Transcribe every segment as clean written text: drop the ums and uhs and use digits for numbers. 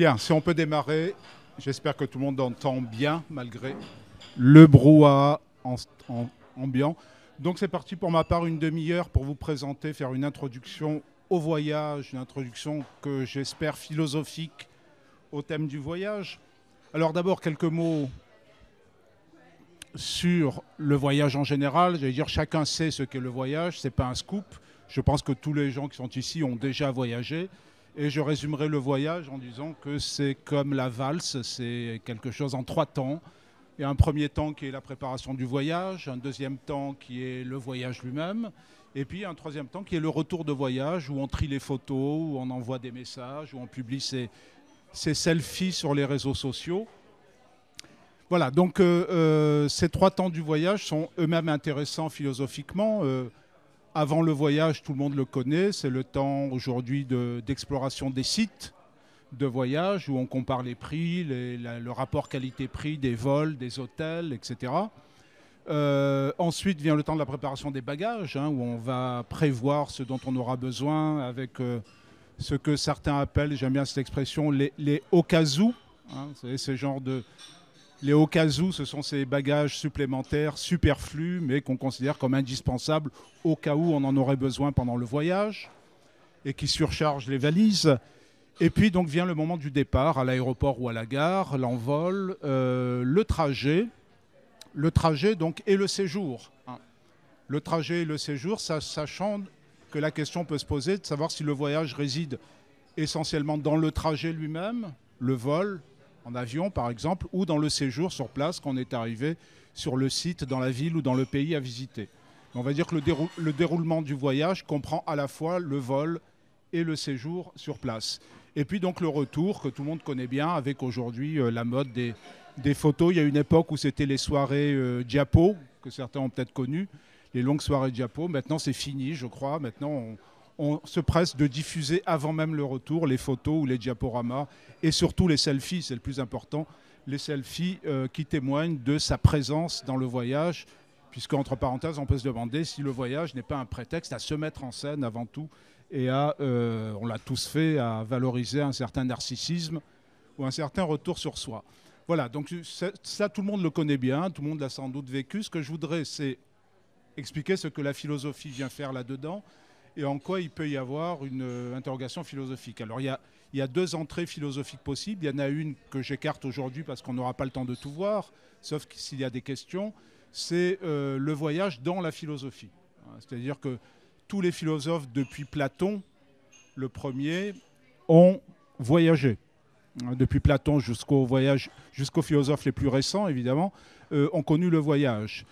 Bien, si on peut démarrer, j'espère que tout le monde entend bien malgré le brouhaha ambiant. Donc c'est parti pour ma part, une demi-heure pour vous présenter, faire une introduction au voyage, une introduction que j'espère philosophique au thème du voyage. Alors d'abord quelques mots sur le voyage en général. J'allais dire chacun sait ce qu'est le voyage, c'est pas un scoop. Je pense que tous les gens qui sont ici ont déjà voyagé. Et je résumerai le voyage en disant que c'est comme la valse, c'est quelque chose en 3 temps. Il y a un premier temps qui est la préparation du voyage, un deuxième temps qui est le voyage lui-même, et puis un troisième temps qui est le retour de voyage, où on trie les photos, où on envoie des messages, où on publie ses selfies sur les réseaux sociaux. Voilà, donc ces 3 temps du voyage sont eux-mêmes intéressants philosophiquement. Avant le voyage, tout le monde le connaît, c'est le temps aujourd'hui d'exploration des sites de voyage où on compare les prix, le rapport qualité-prix des vols, des hôtels, etc. Ensuite vient le temps de la préparation des bagages, où on va prévoir ce dont on aura besoin avec ce que certains appellent, j'aime bien cette expression, les au cas où. Vous savez, ce genre de... Les au cas où, ce sont ces bagages supplémentaires superflus, mais qu'on considère comme indispensables au cas où on en aurait besoin pendant le voyage et qui surchargent les valises. Et puis donc vient le moment du départ à l'aéroport ou à la gare, l'envol, le trajet donc et le séjour. Le trajet et le séjour, sachant que la question peut se poser de savoir si le voyage réside essentiellement dans le trajet lui-même, le vol, en avion par exemple, ou dans le séjour sur place quand on est arrivé sur le site, dans la ville ou dans le pays à visiter. On va dire que le déroulement du voyage comprend à la fois le vol et le séjour sur place. Et puis donc le retour que tout le monde connaît bien avec aujourd'hui la mode des photos. Il y a une époque où c'était les soirées diapo, que certains ont peut-être connues, les longues soirées diapo. Maintenant c'est fini je crois, maintenant on se presse de diffuser avant même le retour les photos ou les diaporamas et surtout les selfies, c'est le plus important, les selfies qui témoignent de sa présence dans le voyage, puisque entre parenthèses on peut se demander si le voyage n'est pas un prétexte à se mettre en scène avant tout et à, on l'a tous fait, à valoriser un certain narcissisme ou un certain retour sur soi. Voilà, donc ça tout le monde le connaît bien, tout le monde l'a sans doute vécu. Ce que je voudrais c'est expliquer ce que la philosophie vient faire là-dedans et en quoi il peut y avoir une interrogation philosophique. Alors il y a 2 entrées philosophiques possibles. Il y en a une que j'écarte aujourd'hui parce qu'on n'aura pas le temps de tout voir, sauf s'il y a des questions. C'est le voyage dans la philosophie. C'est-à-dire que tous les philosophes depuis Platon, le premier, ont voyagé. Depuis Platon jusqu'aux philosophes les plus récents, évidemment, ont connu le voyage.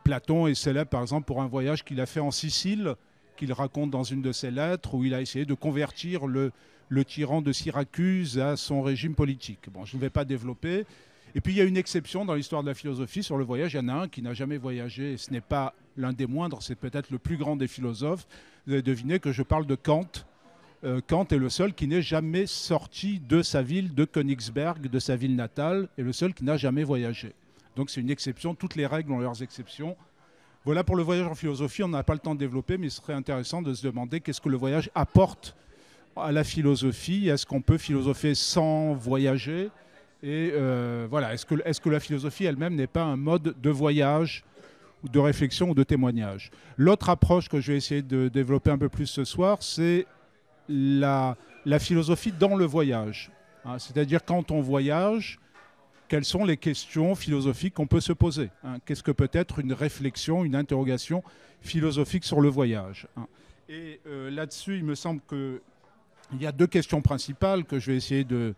Platon est célèbre, par exemple, pour un voyage qu'il a fait en Sicile, qu'il raconte dans une de ses lettres, où il a essayé de convertir le tyran de Syracuse à son régime politique. Bon, je ne vais pas développer. Et puis il y a une exception dans l'histoire de la philosophie sur le voyage. Il y en a un qui n'a jamais voyagé, et ce n'est pas l'un des moindres, c'est peut-être le plus grand des philosophes. Vous avez deviné que je parle de Kant. Kant est le seul qui n'est jamais sorti de sa ville de Königsberg, de sa ville natale, et le seul qui n'a jamais voyagé. Donc c'est une exception, toutes les règles ont leurs exceptions. Voilà pour le voyage en philosophie, on n'a pas le temps de développer, mais ce serait intéressant de se demander qu'est-ce que le voyage apporte à la philosophie. Est-ce qu'on peut philosopher sans voyager ? Et voilà, est-ce que la philosophie elle-même n'est pas un mode de voyage, ou de réflexion ou de témoignage ? L'autre approche que je vais essayer de développer un peu plus ce soir, c'est la philosophie dans le voyage. C'est-à-dire quand on voyage, quelles sont les questions philosophiques qu'on peut se poser ? Qu'est-ce que peut être une réflexion, une interrogation philosophique sur le voyage ? Et là-dessus, il me semble qu'il y a 2 questions principales que je vais essayer de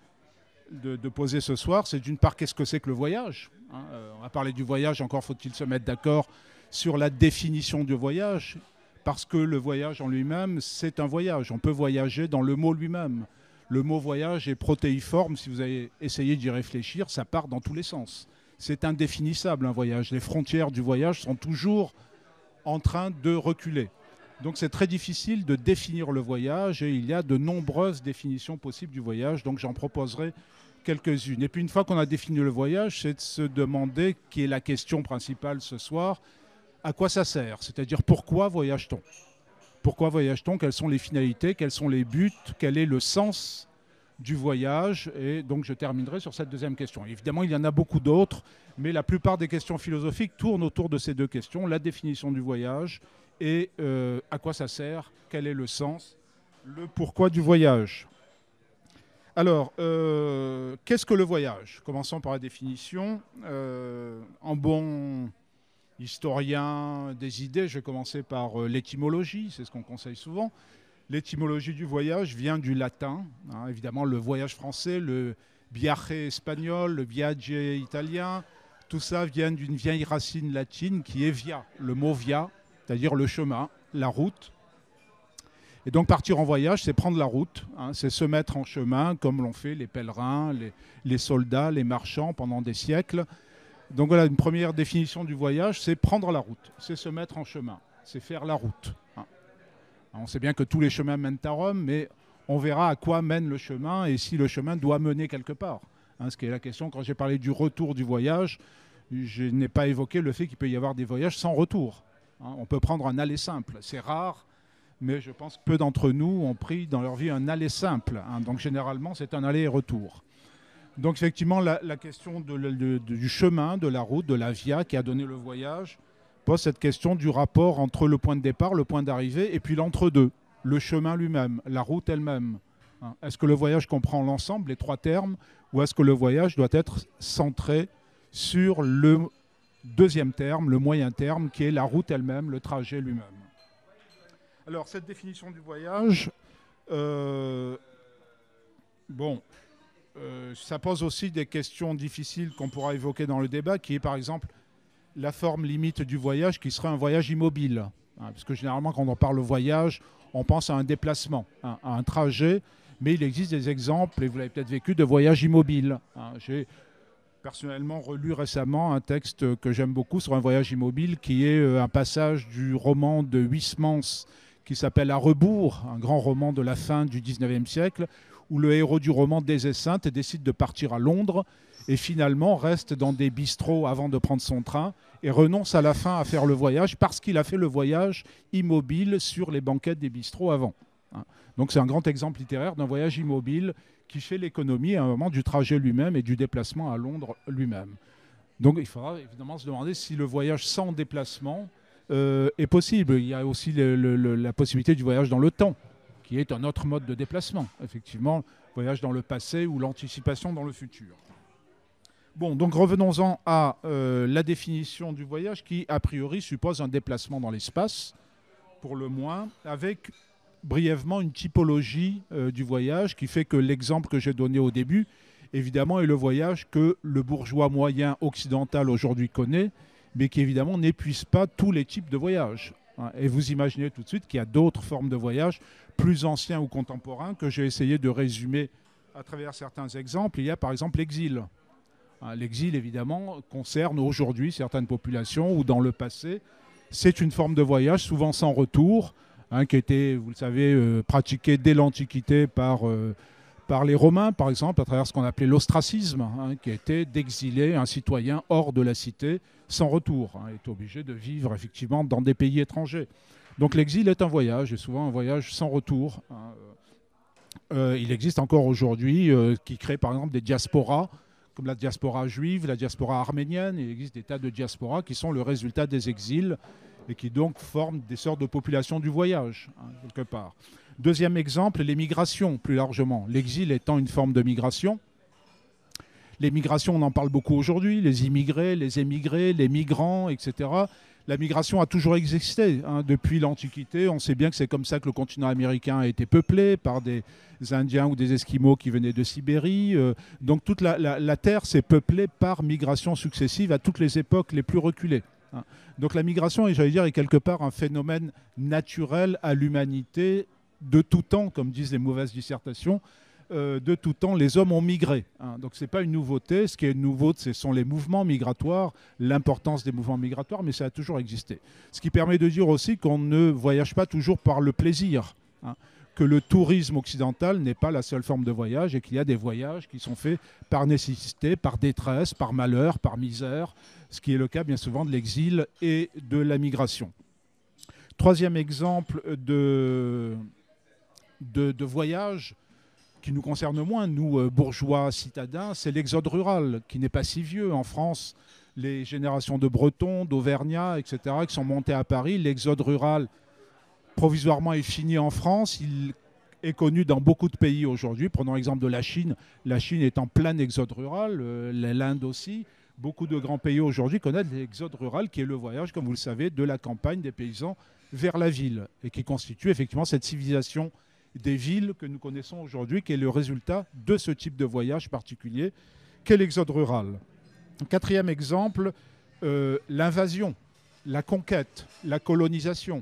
poser ce soir. C'est d'une part, qu'est-ce que c'est que le voyage ? On va parler du voyage, encore faut-il se mettre d'accord sur la définition du voyage, parce que le voyage en lui-même, c'est un voyage. On peut voyager dans le mot lui-même. Le mot voyage est protéiforme, si vous avez essayé d'y réfléchir, ça part dans tous les sens. C'est indéfinissable un voyage. Les frontières du voyage sont toujours en train de reculer. Donc c'est très difficile de définir le voyage et il y a de nombreuses définitions possibles du voyage, donc j'en proposerai quelques-unes. Et puis une fois qu'on a défini le voyage, c'est de se demander, qui est la question principale ce soir, à quoi ça sert ? C'est-à-dire pourquoi voyage-t-on ? Pourquoi voyage-t-on ? Quelles sont les finalités ? Quels sont les buts ? Quel est le sens du voyage. Et donc je terminerai sur cette deuxième question. Évidemment, il y en a beaucoup d'autres, mais la plupart des questions philosophiques tournent autour de ces deux questions, la définition du voyage et à quoi ça sert, quel est le sens, le pourquoi du voyage. Alors, qu'est-ce que le voyage? Commençons par la définition. En bon historien des idées, je vais commencer par l'étymologie, c'est ce qu'on conseille souvent. L'étymologie du voyage vient du latin, hein, évidemment le voyage français, le viaje espagnol, le viaggio italien, tout ça vient d'une vieille racine latine qui est via, le mot via, c'est-à-dire le chemin, la route. Et donc partir en voyage, c'est prendre la route, hein, c'est se mettre en chemin comme l'ont fait les pèlerins, les soldats, les marchands pendant des siècles. Donc voilà, une première définition du voyage, c'est prendre la route, c'est se mettre en chemin, c'est faire la route. Hein. On sait bien que tous les chemins mènent à Rome, mais on verra à quoi mène le chemin et si le chemin doit mener quelque part. Hein, ce qui est la question, quand j'ai parlé du retour du voyage, je n'ai pas évoqué le fait qu'il peut y avoir des voyages sans retour. Hein, on peut prendre un aller simple, c'est rare, mais je pense que peu d'entre nous ont pris dans leur vie un aller simple. Hein, donc généralement, c'est un aller et retour. Donc effectivement, la question du chemin, de la route, de la via qui a donné le voyage, pose cette question du rapport entre le point de départ, le point d'arrivée, et puis l'entre-deux, le chemin lui-même, la route elle-même. Hein, est-ce que le voyage comprend l'ensemble, les trois termes, ou est-ce que le voyage doit être centré sur le deuxième terme, le moyen terme, qui est la route elle-même, le trajet lui-même? Alors, cette définition du voyage, ça pose aussi des questions difficiles qu'on pourra évoquer dans le débat, qui est par exemple la forme limite du voyage, qui serait un voyage immobile. Hein, parce que généralement, quand on parle de voyage, on pense à un déplacement, hein, à un trajet, mais il existe des exemples, et vous l'avez peut-être vécu, de voyages immobiles. Hein. J'ai personnellement relu récemment un texte que j'aime beaucoup sur un voyage immobile, qui est un passage du roman de Huysmans, qui s'appelle À rebours, un grand roman de la fin du 19e siècle, où le héros du roman Des Esseintes décide de partir à Londres et finalement reste dans des bistrots avant de prendre son train et renonce à la fin à faire le voyage parce qu'il a fait le voyage immobile sur les banquettes des bistrots avant. Donc c'est un grand exemple littéraire d'un voyage immobile qui fait l'économie à un moment du trajet lui-même et du déplacement à Londres lui-même. Donc il faudra évidemment se demander si le voyage sans déplacement est possible. Il y a aussi la possibilité du voyage dans le temps, qui est un autre mode de déplacement. Effectivement, voyage dans le passé ou l'anticipation dans le futur. Bon, donc revenons-en à la définition du voyage qui, a priori, suppose un déplacement dans l'espace, pour le moins, avec brièvement une typologie du voyage qui fait que l'exemple que j'ai donné au début, évidemment, est le voyage que le bourgeois moyen occidental aujourd'hui connaît, mais qui évidemment n'épuise pas tous les types de voyages. Et vous imaginez tout de suite qu'il y a d'autres formes de voyage, plus anciens ou contemporains, que j'ai essayé de résumer à travers certains exemples. Il y a par exemple l'exil. L'exil, évidemment, concerne aujourd'hui certaines populations où dans le passé, c'est une forme de voyage, souvent sans retour, qui était, vous le savez, pratiquée dès l'Antiquité par les Romains, par exemple, à travers ce qu'on appelait l'ostracisme, qui était d'exiler un citoyen hors de la cité sans retour, est obligé de vivre effectivement dans des pays étrangers. Donc l'exil est un voyage, et souvent un voyage sans retour. Il existe encore aujourd'hui, qui crée par exemple des diasporas, comme la diaspora juive, la diaspora arménienne. Il existe des tas de diasporas qui sont le résultat des exils et qui donc forment des sortes de populations du voyage, quelque part. Deuxième exemple, les migrations, plus largement. L'exil étant une forme de migration. Les migrations, on en parle beaucoup aujourd'hui, les immigrés, les émigrés, les migrants, etc. La migration a toujours existé. Depuis l'Antiquité, on sait bien que c'est comme ça que le continent américain a été peuplé, par des Indiens ou des Esquimaux qui venaient de Sibérie. Donc toute la Terre s'est peuplée par migration successive à toutes les époques les plus reculées. Donc la migration, est quelque part un phénomène naturel à l'humanité de tout temps, comme disent les mauvaises dissertations. De tout temps, les hommes ont migré. Donc ce n'est pas une nouveauté. Ce qui est nouveau, ce sont les mouvements migratoires, l'importance des mouvements migratoires, mais ça a toujours existé. Ce qui permet de dire aussi qu'on ne voyage pas toujours par le plaisir, que le tourisme occidental n'est pas la seule forme de voyage et qu'il y a des voyages qui sont faits par nécessité, par détresse, par malheur, par misère, ce qui est le cas bien souvent de l'exil et de la migration. Troisième exemple de voyage qui nous concerne moins, nous, bourgeois citadins, c'est l'exode rural, qui n'est pas si vieux. En France, les générations de Bretons, d'Auvergnats, etc., qui sont montés à Paris, l'exode rural, provisoirement, est fini en France. Il est connu dans beaucoup de pays aujourd'hui. Prenons l'exemple de la Chine. La Chine est en plein exode rural, l'Inde aussi. Beaucoup de grands pays aujourd'hui connaissent l'exode rural, qui est le voyage, comme vous le savez, de la campagne des paysans vers la ville, et qui constitue effectivement cette civilisation des villes que nous connaissons aujourd'hui, qui est le résultat de ce type de voyage particulier, qu'est l'exode rural. Quatrième exemple, l'invasion, la conquête, la colonisation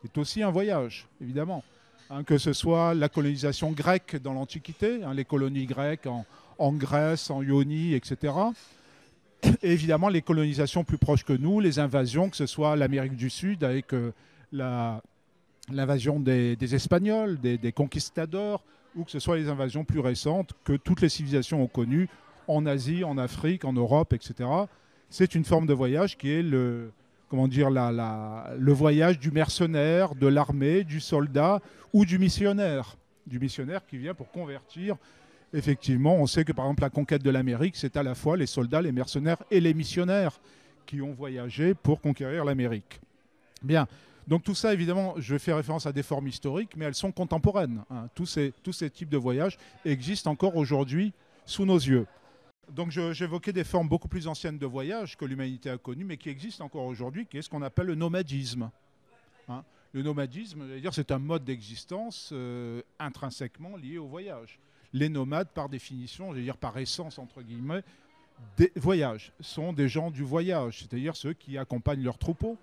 est aussi un voyage, évidemment. Que ce soit la colonisation grecque dans l'Antiquité, les colonies grecques en Grèce, en Ionie, etc. Et évidemment, les colonisations plus proches que nous, les invasions, que ce soit l'Amérique du Sud avec l'invasion des Espagnols, des conquistadors, ou que ce soit les invasions plus récentes que toutes les civilisations ont connues en Asie, en Afrique, en Europe, etc. C'est une forme de voyage qui est le voyage du mercenaire, de l'armée, du soldat ou du missionnaire qui vient pour convertir. Effectivement, on sait que par exemple la conquête de l'Amérique, c'est à la fois les soldats, les mercenaires et les missionnaires qui ont voyagé pour conquérir l'Amérique. Bien, donc tout ça, évidemment, je fais référence à des formes historiques, mais elles sont contemporaines. Tous ces types de voyages existent encore aujourd'hui sous nos yeux. Donc j'évoquais des formes beaucoup plus anciennes de voyage que l'humanité a connues, mais qui existent encore aujourd'hui, qui est ce qu'on appelle le nomadisme. Le nomadisme, c'est un mode d'existence intrinsèquement lié au voyage. Les nomades, par définition, par essence, entre guillemets, des voyages, sont des gens du voyage, c'est-à-dire ceux qui accompagnent leurs troupeaux.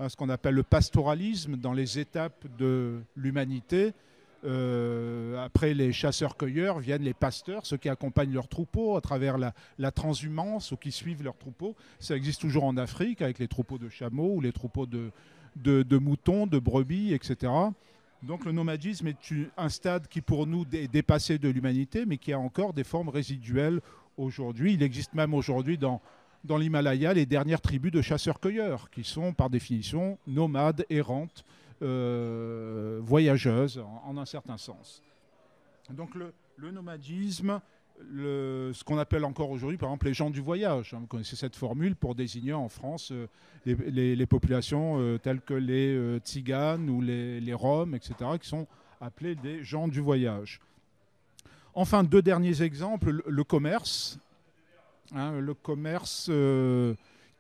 Ce qu'on appelle le pastoralisme dans les étapes de l'humanité. Après les chasseurs-cueilleurs viennent les pasteurs, ceux qui accompagnent leurs troupeaux à travers la transhumance ou qui suivent leurs troupeaux. Ça existe toujours en Afrique avec les troupeaux de chameaux ou les troupeaux de moutons, de brebis, etc. Donc le nomadisme est un stade qui pour nous est dépassé de l'humanité, mais qui a encore des formes résiduelles aujourd'hui. Il existe même aujourd'hui dans l'Himalaya les dernières tribus de chasseurs-cueilleurs qui sont par définition nomades, errantes, voyageuses en un certain sens. Donc le nomadisme, ce qu'on appelle encore aujourd'hui par exemple les gens du voyage. Vous connaissez cette formule pour désigner en France les populations telles que les tziganes ou les roms, etc., qui sont appelés des gens du voyage. Enfin, deux derniers exemples, le commerce. Le commerce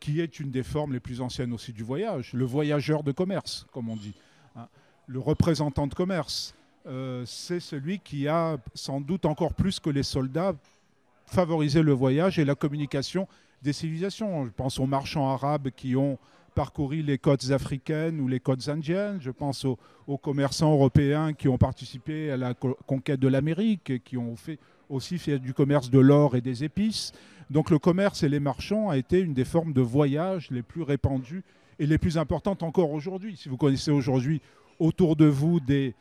qui est une des formes les plus anciennes aussi du voyage, le voyageur de commerce, comme on dit. Le représentant de commerce, c'est celui qui a sans doute encore plus que les soldats favorisé le voyage et la communication des civilisations. Je pense aux marchands arabes qui ont parcouru les côtes africaines ou les côtes indiennes. Je pense aux commerçants européens qui ont participé à la conquête de l'Amérique et qui ont aussi fait du commerce de l'or et des épices. Donc le commerce et les marchands a été une des formes de voyage les plus répandues et les plus importantes encore aujourd'hui. Si vous connaissez aujourd'hui autour de vous des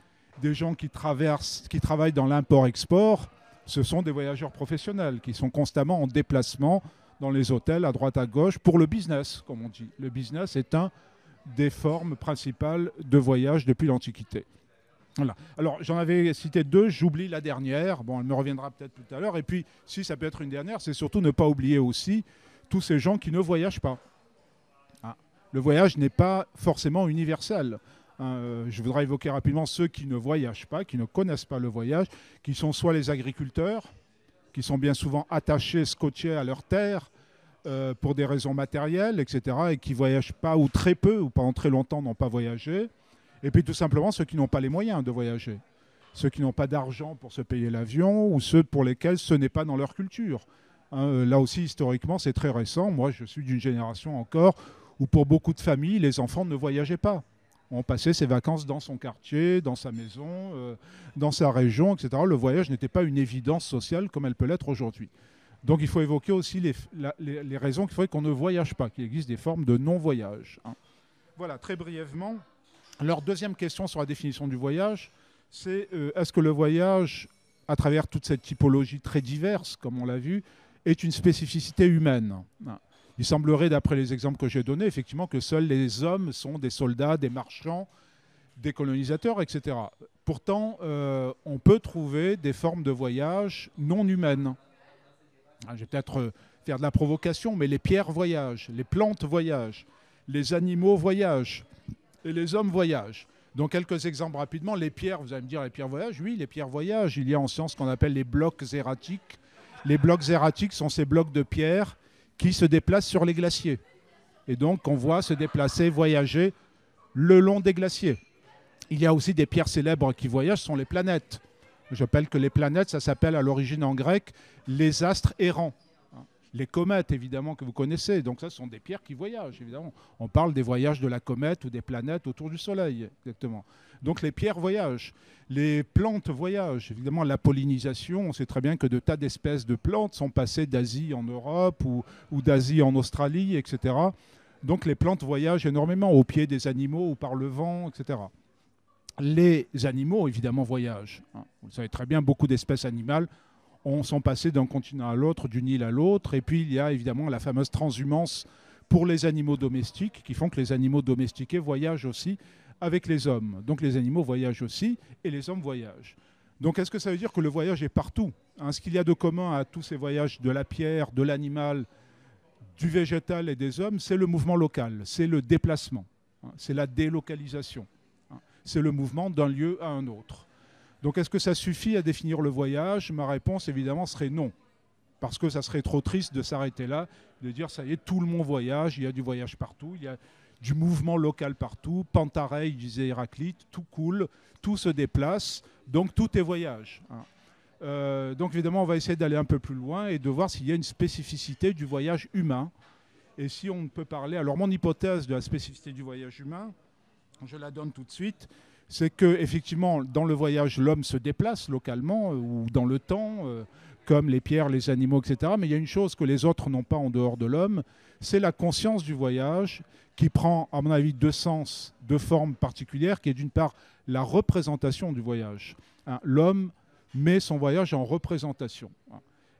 gens qui travaillent dans l'import-export, ce sont des voyageurs professionnels qui sont constamment en déplacement dans les hôtels à droite à gauche pour le business, comme on dit. Le business est un des formes principales de voyage depuis l'Antiquité. Voilà. Alors, j'en avais cité deux, j'oublie la dernière. Bon, elle me reviendra peut-être tout à l'heure. Et puis, si ça peut être une dernière, c'est surtout ne pas oublier aussi tous ces gens qui ne voyagent pas. Le voyage n'est pas forcément universel. Je voudrais évoquer rapidement ceux qui ne voyagent pas, qui ne connaissent pas le voyage, qui sont soit les agriculteurs, qui sont bien souvent attachés, scotchés à leur terre pour des raisons matérielles, etc., et qui ne voyagent pas, ou très peu, ou pendant très longtemps n'ont pas voyagé. Et puis tout simplement ceux qui n'ont pas les moyens de voyager, ceux qui n'ont pas d'argent pour se payer l'avion, ou ceux pour lesquels ce n'est pas dans leur culture. Là aussi, historiquement, c'est très récent. Moi, je suis d'une génération encore où pour beaucoup de familles, les enfants ne voyageaient pas. On passait ses vacances dans son quartier, dans sa maison, dans sa région, etc. Le voyage n'était pas une évidence sociale comme elle peut l'être aujourd'hui. Donc il faut évoquer aussi les raisons qui feraient qu'on ne voyage pas, qu'il existe des formes de non-voyage. Voilà, très brièvement. Alors, deuxième question sur la définition du voyage, c'est est-ce que le voyage, à travers toute cette typologie très diverse, comme on l'a vu, est une spécificité humaine ? Il semblerait, d'après les exemples que j'ai donnés, effectivement, que seuls les hommes sont des soldats, des marchands, des colonisateurs, etc. Pourtant, on peut trouver des formes de voyage non humaines. Je vais peut-être faire de la provocation, mais les pierres voyagent, les plantes voyagent, les animaux voyagent et les hommes voyagent. Donc quelques exemples rapidement. Les pierres, vous allez me dire, les pierres voyagent. Oui, les pierres voyagent. Il y a en science ce qu'on appelle les blocs erratiques. Les blocs erratiques sont ces blocs de pierre qui se déplacent sur les glaciers. Et donc on voit se déplacer, voyager le long des glaciers. Il y a aussi des pierres célèbres qui voyagent, ce sont les planètes. J'appelle que les planètes, ça s'appelle à l'origine en grec les astres errants. Les comètes, évidemment, que vous connaissez. Donc ça, ce sont des pierres qui voyagent, évidemment. On parle des voyages de la comète ou des planètes autour du Soleil, exactement. Donc les pierres voyagent. Les plantes voyagent. Évidemment, la pollinisation, on sait très bien que de tas d'espèces de plantes sont passées d'Asie en Europe ou d'Asie en Australie, etc. Donc les plantes voyagent énormément au pied des animaux ou par le vent, etc. Les animaux, évidemment, voyagent. Vous le savez très bien, beaucoup d'espèces animales sont passées d'un continent à l'autre, d'une île à l'autre. Et puis, il y a évidemment la fameuse transhumance pour les animaux domestiques, qui font que les animaux domestiqués voyagent aussi avec les hommes. Donc, les animaux voyagent aussi et les hommes voyagent. Donc, est-ce que ça veut dire que le voyage est partout ? Ce qu'il y a de commun à tous ces voyages de la pierre, de l'animal, du végétal et des hommes, c'est le mouvement local, c'est le déplacement, c'est la délocalisation. C'est le mouvement d'un lieu à un autre. Donc est-ce que ça suffit à définir le voyage ? Ma réponse évidemment serait non. Parce que ça serait trop triste de s'arrêter là, de dire ça y est, tout le monde voyage, il y a du voyage partout, il y a du mouvement local partout, Pantarei, disait Héraclite, tout coule, tout se déplace, donc tout est voyage. Donc évidemment on va essayer d'aller un peu plus loin et de voir s'il y a une spécificité du voyage humain. Et si on peut parler, alors mon hypothèse de la spécificité du voyage humain, je la donne tout de suite, c'est qu'effectivement, dans le voyage, l'homme se déplace localement ou dans le temps, comme les pierres, les animaux, etc. Mais il y a une chose que les autres n'ont pas en dehors de l'homme, c'est la conscience du voyage qui prend, à mon avis, deux sens, deux formes particulières, qui est d'une part la représentation du voyage. L'homme met son voyage en représentation.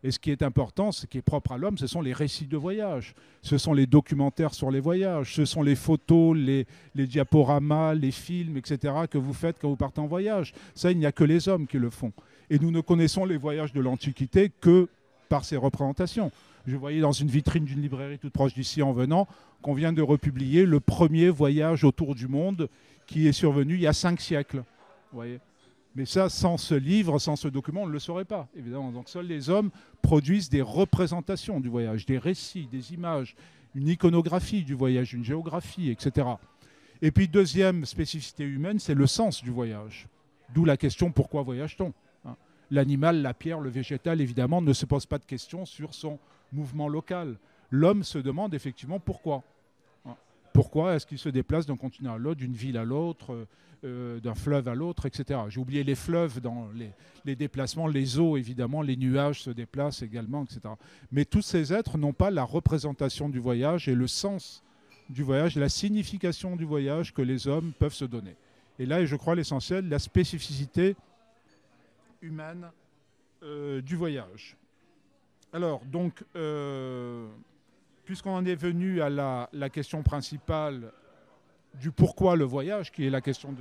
Et ce qui est important, ce qui est propre à l'homme, ce sont les récits de voyage. Ce sont les documentaires sur les voyages. Ce sont les photos, les diaporamas, les films, etc. que vous faites quand vous partez en voyage. Ça, il n'y a que les hommes qui le font. Et nous ne connaissons les voyages de l'Antiquité que par ces représentations. Je voyais dans une vitrine d'une librairie toute proche d'ici en venant qu'on vient de republier le premier voyage autour du monde qui est survenu il y a 5 siècles. Vous voyez ? Mais ça, sans ce livre, sans ce document, on ne le saurait pas, évidemment. Donc seuls les hommes produisent des représentations du voyage, des récits, des images, une iconographie du voyage, une géographie, etc. Et puis, deuxième spécificité humaine, c'est le sens du voyage. D'où la question, pourquoi voyage-t-on ? L'animal, la pierre, le végétal, évidemment, ne se pose pas de questions sur son mouvement local. L'homme se demande effectivement pourquoi. Pourquoi est-ce qu'il se déplace d'un continent à l'autre, d'une ville à l'autre, d'un fleuve à l'autre, etc. J'ai oublié les fleuves dans les déplacements, les eaux évidemment, les nuages se déplacent également, etc. Mais tous ces êtres n'ont pas la représentation du voyage et le sens du voyage, la signification du voyage que les hommes peuvent se donner. Et là, je crois l'essentiel, la spécificité humaine du voyage. Alors, donc, puisqu'on en est venu à la question principale du pourquoi le voyage, qui est la question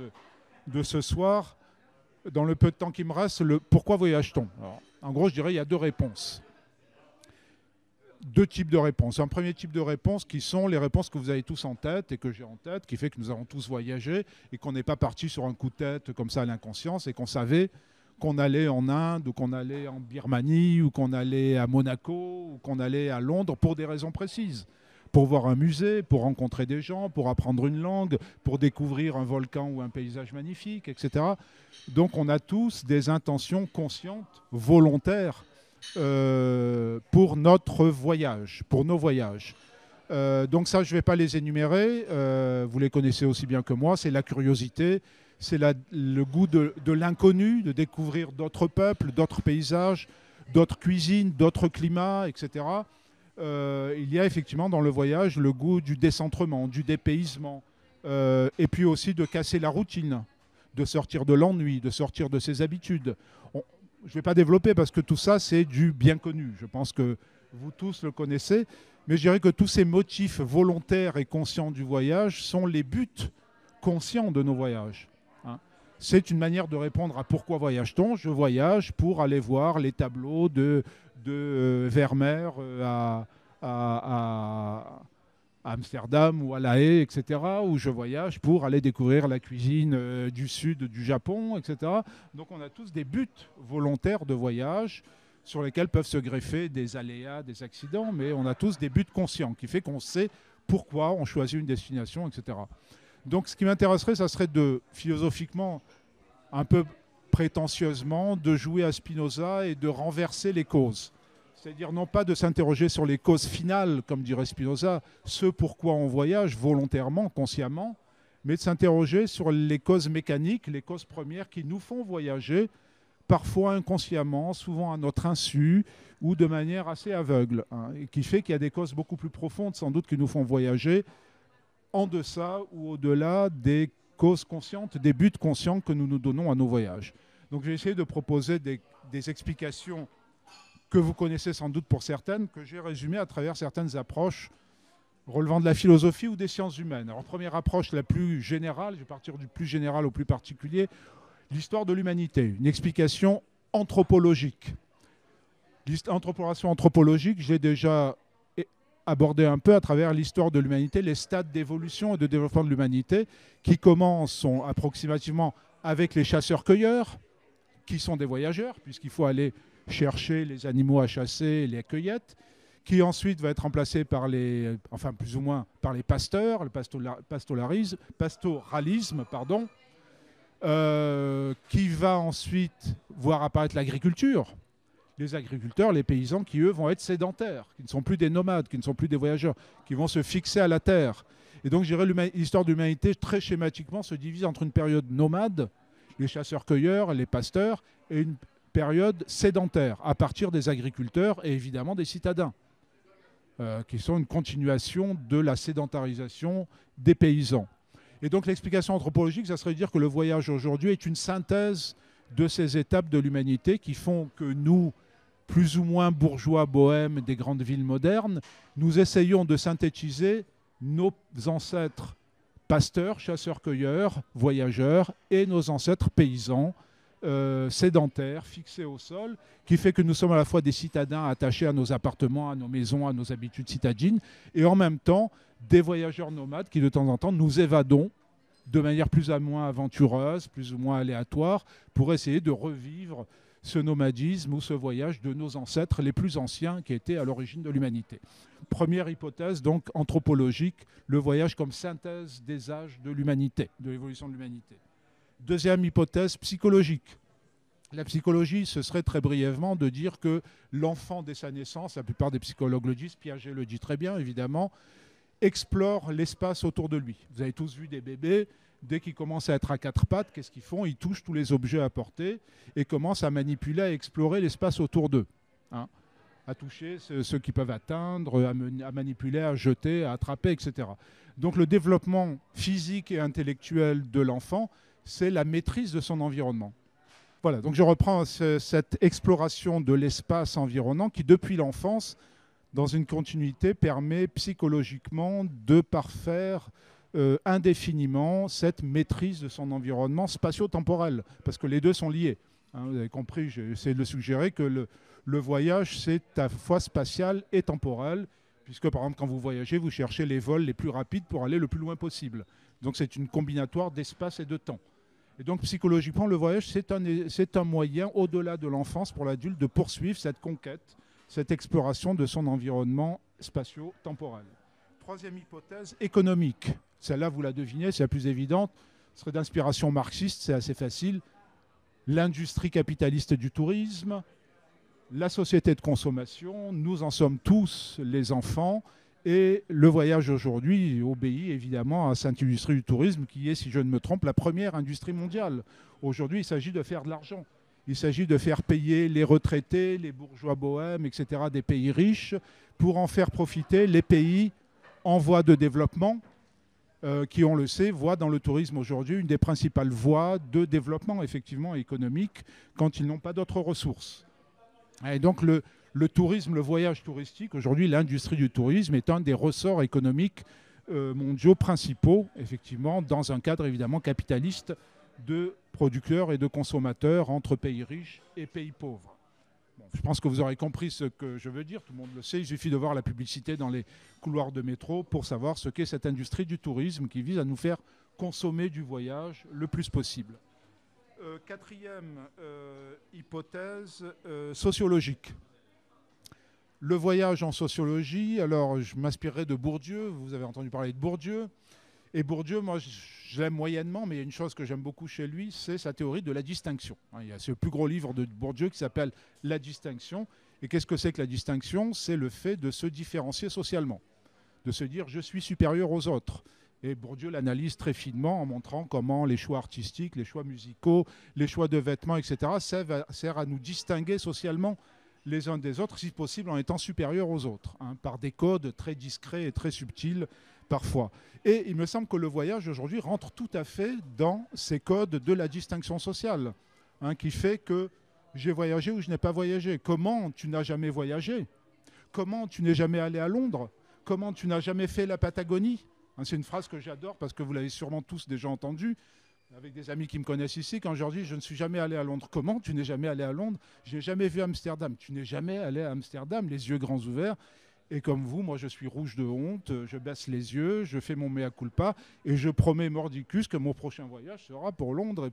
de ce soir, dans le peu de temps qui me reste, le pourquoi voyage-t-on ? En gros, je dirais qu'il y a deux réponses. Deux types de réponses. Un premier type de réponse qui sont les réponses que vous avez tous en tête et que j'ai en tête, qui fait que nous avons tous voyagé et qu'on n'est pas parti sur un coup de tête comme ça à l'inconscience et qu'on savait qu'on allait en Inde ou qu'on allait en Birmanie ou qu'on allait à Monaco ou qu'on allait à Londres pour des raisons précises. Pour voir un musée, pour rencontrer des gens, pour apprendre une langue, pour découvrir un volcan ou un paysage magnifique, etc. Donc on a tous des intentions conscientes, volontaires pour notre voyage, pour nos voyages. Donc ça, je ne vais pas les énumérer, vous les connaissez aussi bien que moi, c'est la curiosité, c'est le goût de l'inconnu, de découvrir d'autres peuples, d'autres paysages, d'autres cuisines, d'autres climats, etc. Il y a effectivement dans le voyage le goût du décentrement, du dépaysement, et puis aussi de casser la routine, de sortir de l'ennui, de sortir de ses habitudes. Je ne vais pas développer parce que tout ça, c'est du bien connu. Je pense que vous tous le connaissez, mais je dirais que tous ces motifs volontaires et conscients du voyage sont les buts conscients de nos voyages. hein. C'est une manière de répondre à pourquoi voyage-t-on. Je voyage pour aller voir les tableaux de Vermeer à Amsterdam ou à La Haye, etc. Ou je voyage pour aller découvrir la cuisine du sud du Japon, etc. Donc on a tous des buts volontaires de voyage sur lesquels peuvent se greffer des aléas, des accidents, mais on a tous des buts conscients qui fait qu'on sait pourquoi on choisit une destination, etc. Donc ce qui m'intéresserait, ça serait de, philosophiquement, un peu prétentieusement, de jouer à Spinoza et de renverser les causes. C'est-à-dire non pas de s'interroger sur les causes finales, comme dirait Spinoza, ce pourquoi on voyage volontairement, consciemment, mais de s'interroger sur les causes mécaniques, les causes premières qui nous font voyager, parfois inconsciemment, souvent à notre insu, ou de manière assez aveugle, hein, et qui fait qu'il y a des causes beaucoup plus profondes, sans doute, qui nous font voyager en deçà ou au-delà des causes conscientes, des buts conscients que nous nous donnons à nos voyages. Donc j'ai essayé de proposer des explications que vous connaissez sans doute pour certaines, que j'ai résumées à travers certaines approches relevant de la philosophie ou des sciences humaines. Alors première approche la plus générale, je vais partir du plus général au plus particulier, l'histoire de l'humanité, une explication anthropologique. L'anthropologie anthropologique, j'ai déjà abordé un peu à travers l'histoire de l'humanité, les stades d'évolution et de développement de l'humanité, qui commencent approximativement avec les chasseurs-cueilleurs, qui sont des voyageurs, puisqu'il faut aller chercher les animaux à chasser, les cueillettes, qui ensuite va être remplacé par plus ou moins par les pasteurs, le pastoralisme, qui va ensuite voir apparaître l'agriculture. Les agriculteurs, les paysans qui, eux, vont être sédentaires, qui ne sont plus des nomades, qui ne sont plus des voyageurs, qui vont se fixer à la terre. Et donc, je dirais, l'histoire de l'humanité, très schématiquement, se divise entre une période nomade, les chasseurs-cueilleurs, les pasteurs, et une période sédentaire, à partir des agriculteurs et évidemment des citadins, qui sont une continuation de la sédentarisation des paysans. Et donc l'explication anthropologique, ça serait de dire que le voyage aujourd'hui est une synthèse de ces étapes de l'humanité qui font que nous, plus ou moins bourgeois bohèmes des grandes villes modernes, nous essayons de synthétiser nos ancêtres pasteurs, chasseurs-cueilleurs, voyageurs, et nos ancêtres paysans, sédentaires, fixés au sol, qui fait que nous sommes à la fois des citadins attachés à nos appartements, à nos maisons, à nos habitudes citadines, et en même temps des voyageurs nomades qui de temps en temps nous évadons de manière plus ou moins aventureuse, plus ou moins aléatoire, pour essayer de revivre ce nomadisme ou ce voyage de nos ancêtres les plus anciens qui étaient à l'origine de l'humanité. Première hypothèse, donc anthropologique, le voyage comme synthèse des âges de l'humanité, de l'évolution de l'humanité. Deuxième hypothèse, psychologique. La psychologie, ce serait très brièvement de dire que l'enfant dès sa naissance, la plupart des psychologues le disent, Piaget le dit très bien évidemment, explore l'espace autour de lui. Vous avez tous vu des bébés, dès qu'ils commencent à être à quatre pattes, qu'est-ce qu'ils font? Ils touchent tous les objets à portée et commencent à manipuler, à explorer l'espace autour d'eux. Hein, à toucher ceux qu'ils peuvent atteindre, à manipuler, à jeter, à attraper, etc. Donc le développement physique et intellectuel de l'enfant, c'est la maîtrise de son environnement. Voilà, donc je reprends cette exploration de l'espace environnant qui, depuis l'enfance, dans une continuité, permet psychologiquement de parfaire indéfiniment cette maîtrise de son environnement spatio-temporel, parce que les deux sont liés. Hein, vous avez compris, j'ai essayé de le suggérer, que le voyage, c'est à la fois spatial et temporel, puisque par exemple, quand vous voyagez, vous cherchez les vols les plus rapides pour aller le plus loin possible. Donc c'est une combinatoire d'espace et de temps. Et donc psychologiquement, le voyage, c'est un moyen, au-delà de l'enfance, pour l'adulte, de poursuivre cette conquête, cette exploration de son environnement spatio-temporel. Troisième hypothèse, économique. Celle-là, vous la devinez, c'est la plus évidente. Ce serait d'inspiration marxiste, c'est assez facile. L'industrie capitaliste du tourisme, la société de consommation, nous en sommes tous les enfants. Et le voyage aujourd'hui obéit évidemment à cette industrie du tourisme qui est, si je ne me trompe, la première industrie mondiale. Aujourd'hui, il s'agit de faire de l'argent. Il s'agit de faire payer les retraités, les bourgeois bohèmes, etc., des pays riches, pour en faire profiter les pays en voie de développement, qui, on le sait, voient dans le tourisme aujourd'hui une des principales voies de développement effectivement économique quand ils n'ont pas d'autres ressources. Et donc le tourisme, le voyage touristique, aujourd'hui l'industrie du tourisme est un des ressorts économiques mondiaux principaux, effectivement, dans un cadre évidemment capitaliste de producteurs et de consommateurs entre pays riches et pays pauvres. Bon, je pense que vous aurez compris ce que je veux dire, tout le monde le sait, il suffit de voir la publicité dans les couloirs de métro pour savoir ce qu'est cette industrie du tourisme qui vise à nous faire consommer du voyage le plus possible. Quatrième hypothèse sociologique. Le voyage en sociologie, alors je m'inspirerai de Bourdieu, vous avez entendu parler de Bourdieu, et Bourdieu, moi je l'aime moyennement, mais il y a une chose que j'aime beaucoup chez lui, c'est sa théorie de la distinction. Il y a ce plus gros livre de Bourdieu qui s'appelle La distinction, et qu'est-ce que c'est que la distinction? C'est le fait de se différencier socialement, de se dire je suis supérieur aux autres. Et Bourdieu l'analyse très finement en montrant comment les choix artistiques, les choix musicaux, les choix de vêtements, etc. servent à nous distinguer socialement les uns des autres, si possible en étant supérieurs aux autres, par des codes très discrets et très subtils parfois. Et il me semble que le voyage aujourd'hui rentre tout à fait dans ces codes de la distinction sociale, qui fait que j'ai voyagé ou je n'ai pas voyagé. Comment tu n'as jamais voyagé? Comment tu n'es jamais allé à Londres? Comment tu n'as jamais fait la Patagonie? C'est une phrase que j'adore parce que vous l'avez sûrement tous déjà entendue avec des amis qui me connaissent ici. Quand je leur dis je ne suis jamais allé à Londres, comment tu n'es jamais allé à Londres? Je n'ai jamais vu Amsterdam. Tu n'es jamais allé à Amsterdam, les yeux grands ouverts. Et comme vous, moi je suis rouge de honte, je baisse les yeux, je fais mon mea culpa et je promets mordicus que mon prochain voyage sera pour Londres.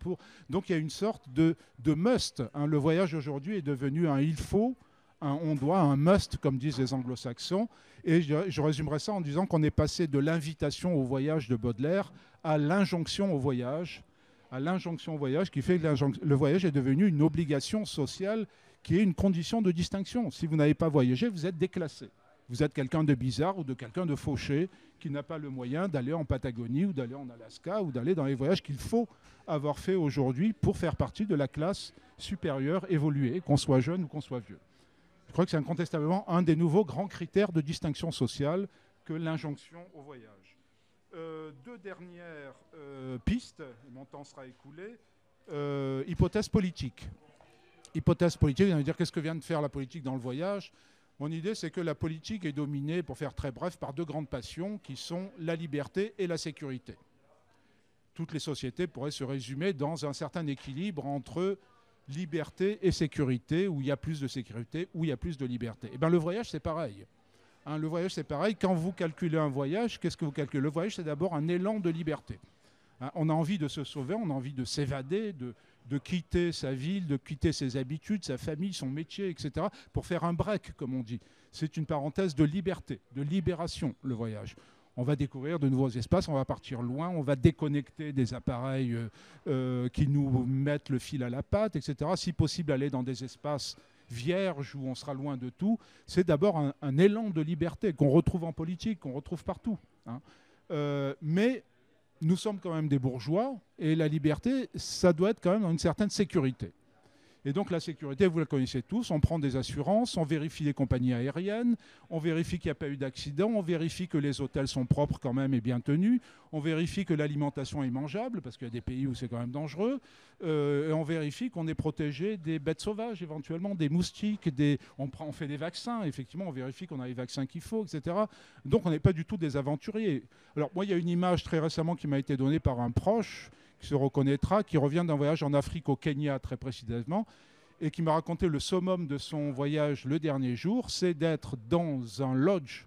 Donc il y a une sorte de must. Le voyage aujourd'hui est devenu un il faut, un on doit, un must, comme disent les anglo-saxons. Et je résumerai ça en disant qu'on est passé de l'invitation au voyage de Baudelaire à l'injonction au voyage, qui fait que le voyage est devenu une obligation sociale qui est une condition de distinction. Si vous n'avez pas voyagé, vous êtes déclassé. Vous êtes quelqu'un de bizarre ou de quelqu'un de fauché qui n'a pas le moyen d'aller en Patagonie ou d'aller en Alaska ou d'aller dans les voyages qu'il faut avoir fait aujourd'hui pour faire partie de la classe supérieure évoluée, qu'on soit jeune ou qu'on soit vieux. Je crois que c'est incontestablement un des nouveaux grands critères de distinction sociale que l'injonction au voyage. Deux dernières pistes, mon temps sera écoulé. Hypothèse politique. Hypothèse politique, ça veut dire qu'est-ce que vient de faire la politique dans le voyage? Mon idée, c'est que la politique est dominée, pour faire très bref, par deux grandes passions qui sont la liberté et la sécurité. Toutes les sociétés pourraient se résumer dans un certain équilibre entre liberté et sécurité, où il y a plus de sécurité, où il y a plus de liberté. Et bien le voyage, c'est pareil. Le voyage, c'est pareil. Quand vous calculez un voyage, qu'est-ce que vous calculez? Le voyage, c'est d'abord un élan de liberté. On a envie de se sauver, on a envie de s'évader, de quitter sa ville, de quitter ses habitudes, sa famille, son métier, etc., pour faire un break, comme on dit. C'est une parenthèse de liberté, de libération, le voyage. On va découvrir de nouveaux espaces, on va partir loin, on va déconnecter des appareils qui nous mettent le fil à la patte, etc. Si possible, aller dans des espaces vierges où on sera loin de tout. C'est d'abord un élan de liberté qu'on retrouve en politique, qu'on retrouve partout. Mais nous sommes quand même des bourgeois et la liberté, ça doit être quand même dans une certaine sécurité. Et donc la sécurité, vous la connaissez tous, on prend des assurances, on vérifie les compagnies aériennes, on vérifie qu'il n'y a pas eu d'accident, on vérifie que les hôtels sont propres quand même et bien tenus, on vérifie que l'alimentation est mangeable, parce qu'il y a des pays où c'est quand même dangereux, et on vérifie qu'on est protégé des bêtes sauvages, éventuellement des moustiques, on fait des vaccins, effectivement, on vérifie qu'on a les vaccins qu'il faut, etc. Donc on n'est pas du tout des aventuriers. Alors moi, il y a une image très récemment qui m'a été donnée par un proche, qui se reconnaîtra, qui revient d'un voyage en Afrique, au Kenya très précisément, et qui m'a raconté le summum de son voyage le dernier jour, c'est d'être dans un lodge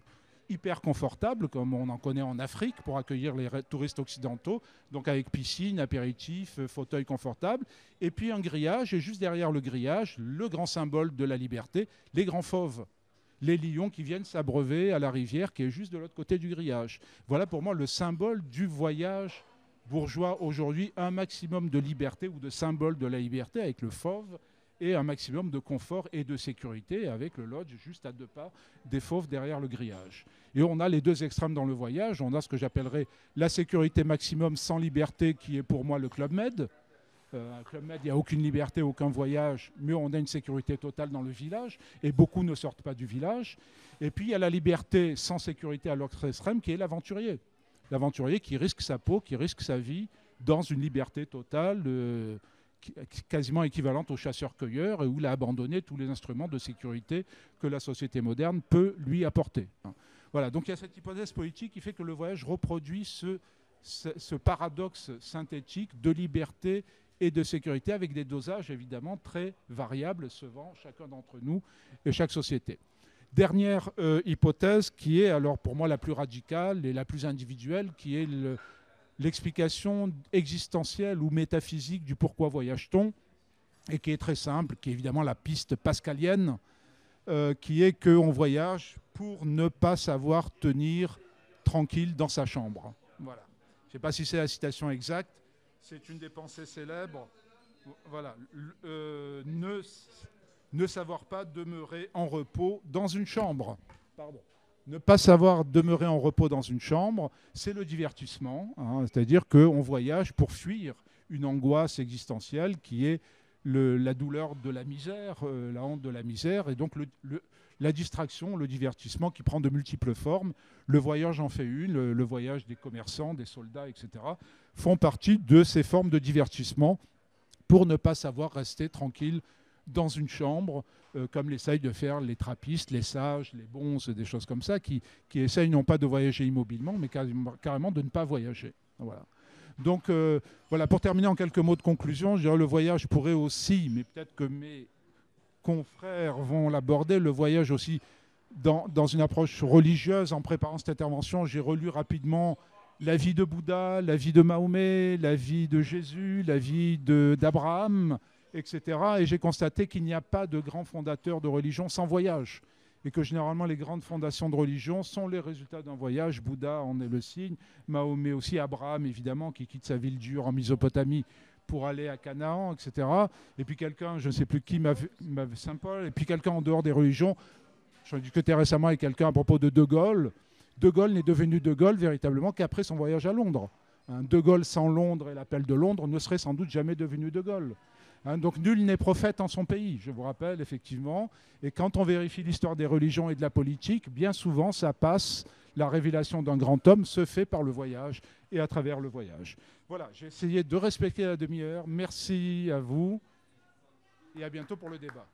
hyper confortable, comme on en connaît en Afrique, pour accueillir les touristes occidentaux, donc avec piscine, apéritif, fauteuil confortable, et puis un grillage, et juste derrière le grillage, le grand symbole de la liberté, les grands fauves, les lions qui viennent s'abreuver à la rivière qui est juste de l'autre côté du grillage. Voilà pour moi le symbole du voyage bourgeois aujourd'hui, un maximum de liberté ou de symbole de la liberté avec le fauve et un maximum de confort et de sécurité avec le lodge juste à 2 pas des fauves derrière le grillage. Et on a les deux extrêmes dans le voyage. On a ce que j'appellerais la sécurité maximum sans liberté qui est pour moi le Club Med. Un Club Med, il n'y a aucune liberté, aucun voyage, mais on a une sécurité totale dans le village et beaucoup ne sortent pas du village. Et puis il y a la liberté sans sécurité à l'autre extrême qui est l'aventurier. L'aventurier qui risque sa peau, qui risque sa vie dans une liberté totale, quasiment équivalente au chasseur-cueilleur, et où il a abandonné tous les instruments de sécurité que la société moderne peut lui apporter. Voilà, donc il y a cette hypothèse politique qui fait que le voyage reproduit ce paradoxe synthétique de liberté et de sécurité, avec des dosages évidemment très variables selon chacun d'entre nous et chaque société. Dernière hypothèse qui est alors pour moi la plus radicale et la plus individuelle, qui est l'explication existentielle ou métaphysique du pourquoi voyage-t-on, et qui est très simple, qui est évidemment la piste pascalienne, qui est qu'on voyage pour ne pas savoir tenir tranquille dans sa chambre. Voilà. Je ne sais pas si c'est la citation exacte, c'est une des pensées célèbres. Voilà. Ne savoir pas demeurer en repos dans une chambre. Pardon. Ne pas savoir demeurer en repos dans une chambre, c'est le divertissement, hein, c'est-à-dire qu'on voyage pour fuir une angoisse existentielle qui est la douleur de la misère, la honte de la misère, et donc la distraction, le divertissement qui prend de multiples formes. Le voyage en fait une, le voyage des commerçants, des soldats, etc., font partie de ces formes de divertissement pour ne pas savoir rester tranquille dans une chambre, comme l'essayent de faire les trappistes, les sages, les bonzes, des choses comme ça, qui essayent non pas de voyager immobilement, mais carrément de ne pas voyager. Voilà. Donc voilà, pour terminer en quelques mots de conclusion, je dirais le voyage pourrait aussi, mais peut-être que mes confrères vont l'aborder, le voyage aussi dans une approche religieuse. En préparant cette intervention, j'ai relu rapidement la vie de Bouddha, la vie de Mahomet, la vie de Jésus, la vie d'Abraham, etc. Et j'ai constaté qu'il n'y a pas de grands fondateurs de religion sans voyage. Et que généralement les grandes fondations de religion sont les résultats d'un voyage. Bouddha en est le signe, Mahomet aussi, Abraham évidemment, qui quitte sa ville dure en Mésopotamie pour aller à Canaan, etc. Et puis quelqu'un, je ne sais plus qui, Saint Paul, et puis quelqu'un en dehors des religions. J'en ai discuté récemment avec quelqu'un à propos de De Gaulle. De Gaulle n'est devenu De Gaulle véritablement qu'après son voyage à Londres. De Gaulle sans Londres et l'appel de Londres ne serait sans doute jamais devenu De Gaulle. Donc nul n'est prophète en son pays, je vous rappelle effectivement. Et quand on vérifie l'histoire des religions et de la politique, bien souvent ça passe, la révélation d'un grand homme se fait par le voyage et à travers le voyage. Voilà, j'ai essayé de respecter la demi-heure. Merci à vous et à bientôt pour le débat.